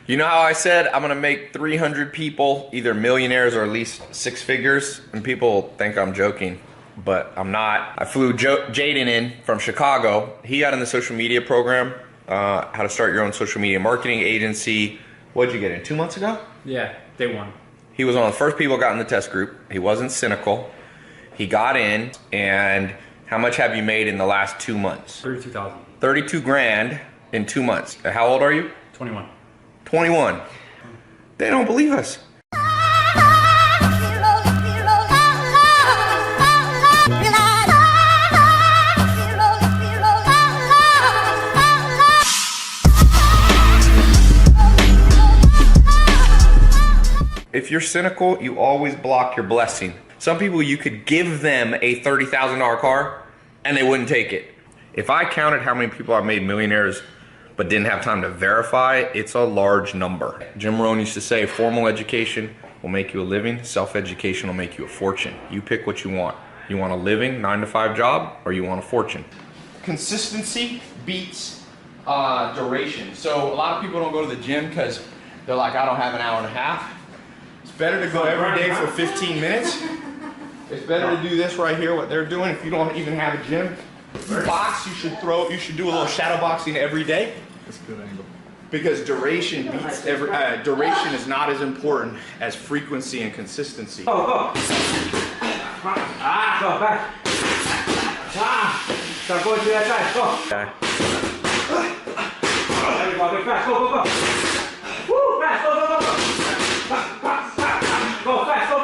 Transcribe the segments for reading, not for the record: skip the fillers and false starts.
You know how I said I'm gonna make 300 people either millionaires or at least six figures? And people think I'm joking, but I'm not. I flew Jaden in from Chicago. He got in the social media program, how to start your own social media marketing agency. What'd you get in, 2 months ago? Yeah, day one. He was one of the first people got in the test group. He wasn't cynical. He got in, and how much have you made in the last 2 months? 32,000. 32 grand in 2 months. How old are you? 21. 21. They don't believe us. If you're cynical, you always block your blessing. Some people, you could give them a $30,000 car and they wouldn't take it. If I counted how many people I've made millionaires but didn't have time to verify, it's a large number. Jim Rohn used to say, formal education will make you a living, self-education will make you a fortune. You pick what you want. You want a living, 9-to-5 job, or you want a fortune? Consistency beats duration. So a lot of people don't go to the gym because they're like, I don't have an hour and a half. It's better to go every day for 15 minutes. It's better to do this right here, what they're doing. If you don't even have a gym, box, you should do a little shadow boxing every day. That's a good angle. Because duration beats duration is not as important as frequency and consistency. Go back. Start going to that side. Go. There you go. Fast. Go. Woo, fast. Go. Go fast. Go.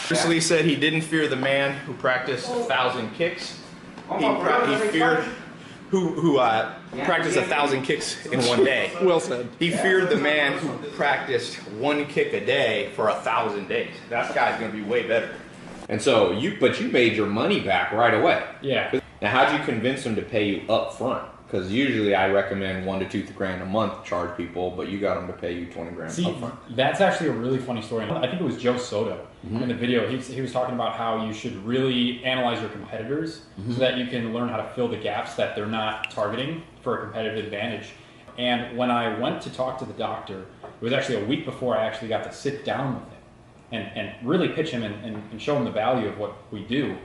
Bruce Lee said he didn't fear the man who practiced 1,000 kicks. He feared who practiced 1,000 kicks in one day. Well said. He feared the man who practiced one kick a day for 1,000 days. That guy's gonna be way better. And so you made your money back right away. Yeah. Now, how'd you convince them to pay you up front? Because usually I recommend $1 to $2 grand a month charge people, but you got them to pay you 20 grand See, up front. that's actually a really funny story. I think it was Joe Soto in the video. He was talking about how you should really analyze your competitors so that you can learn how to fill the gaps that they're not targeting for a competitive advantage. And when I went to talk to the doctor, it was actually a week before I actually got to sit down with him and really pitch him and show him the value of what we do.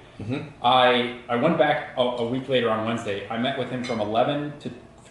I went back a week later on Wednesday. I met with him from 11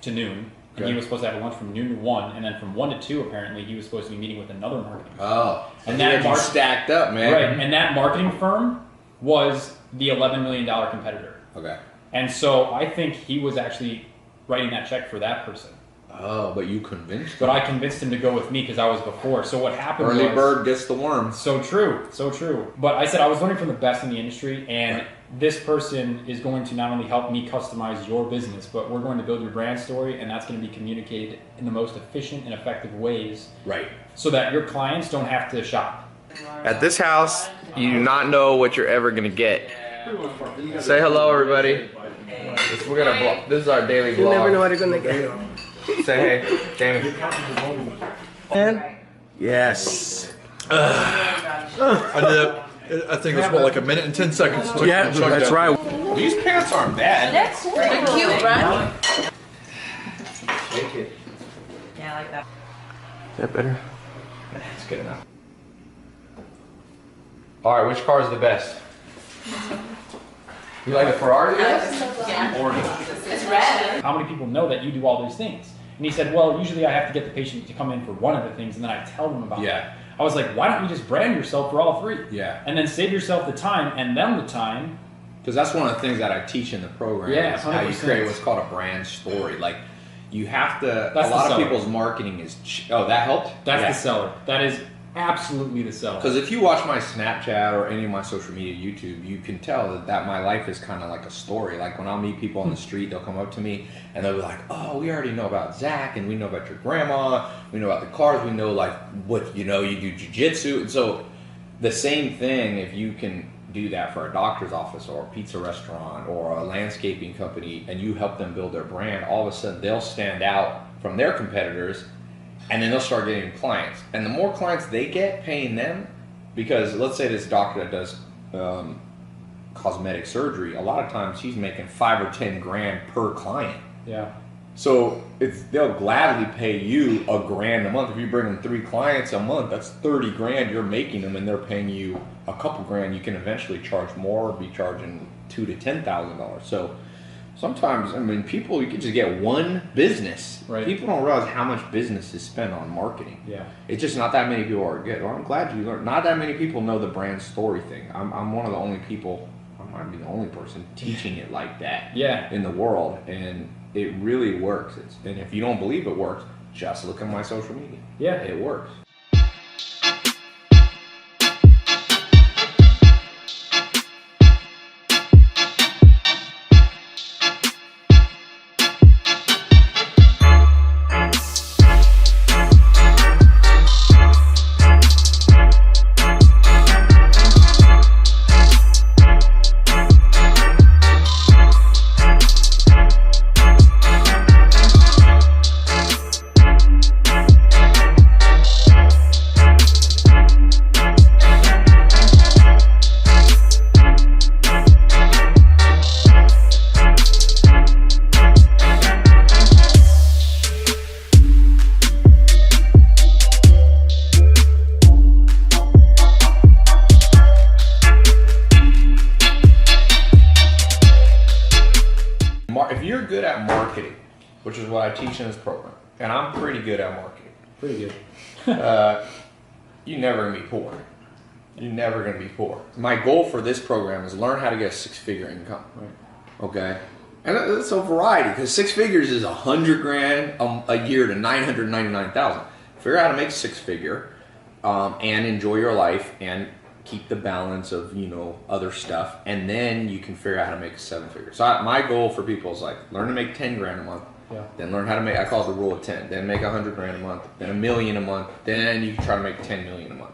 to noon. And he was supposed to have a lunch from noon to 1, and then from 1 to 2, apparently, he was supposed to be meeting with another marketing firm. Oh, and that stacked up, man. Right, and that marketing firm was the $11 million competitor. Okay. And so I think he was actually writing that check for that person. Oh, but you convinced him. But I convinced him to go with me because I was before. So what happened was... Early bird gets the worm. So true, so true. But I said I was learning from the best in the industry, and this person is going to not only help me customize your business, but we're going to build your brand story, and that's going to be communicated in the most efficient and effective ways. Right. So that your clients don't have to shop. At this house, you do not know what you're ever going to get. Say hello, everybody. We're gonna vlog. This is our daily vlog. You never know what you're gonna get. Say hey, Jamie. And yes. I think it was like a minute and 10 seconds. Yeah, that's right. These pants aren't bad. That's cool. They're cute, right? Thank you. Yeah, I like that. Is that better? That's good enough. All right, which car is the best? You like the Ferrari? Yeah. Or It's red. How many people know that you do all these things? And he said, well, usually I have to get the patient to come in for one of the things, and then I tell them about it. I was like, why don't you just brand yourself for all three? Yeah. And then save yourself the time and them the time. Because that's one of the things that I teach in the program. Yeah, is how you 100%. create what's called a brand story. Like, you have to. That's a lot the of seller. people's marketing is. Oh, that helped. That's Yeah. the seller. That is absolutely the seller. Because if you watch my Snapchat or any of my social media, YouTube, you can tell that my life is kind of like a story. Like when I'll meet people on the street, they'll come up to me and they'll be like, oh, we already know about Zach and we know about your grandma. We know about the cars. We know like what, you know, you do jujitsu. And so the same thing, if you can do that for a doctor's office or a pizza restaurant or a landscaping company and you help them build their brand, all of a sudden they'll stand out from their competitors. And then they'll start getting clients. And the more clients they get paying them, because let's say this doctor that does cosmetic surgery, a lot of times she's making 5 or 10 grand per client. Yeah. So they'll gladly pay you $1,000 a month. If you bring them 3 clients a month, that's 30 grand you're making them, and they're paying you a couple grand. You can eventually charge more, be charging $2,000 to $10,000. So sometimes, I mean, people, you can just get one business. Right. People don't realize how much business is spent on marketing. Yeah. It's just not that many people are good. Well, I'm glad you learned. Not that many people know the brand story thing. I'm one of the only people, I might be the only person teaching it like that Yeah. in the world. And it really works. And if you don't believe it works, just look at my social media. Yeah. It works. If you're good at marketing, which is what I teach in this program, and I'm pretty good at marketing, Pretty good. you're never gonna be poor. You're never gonna be poor. My goal for this program is learn how to get a 6-figure income. Right. Okay, and it's a variety because 6 figures is 100 grand a year to 999,000. Figure out how to make 6-figure and enjoy your life and keep the balance of other stuff, and then you can figure out how to make a 7-figure. So my goal for people is like learn to make 10 grand a month. Yeah. Then learn how to make, I call it the rule of 10. Then make 100 grand a month. Then $1 million a month. Then you can try to make 10 million a month.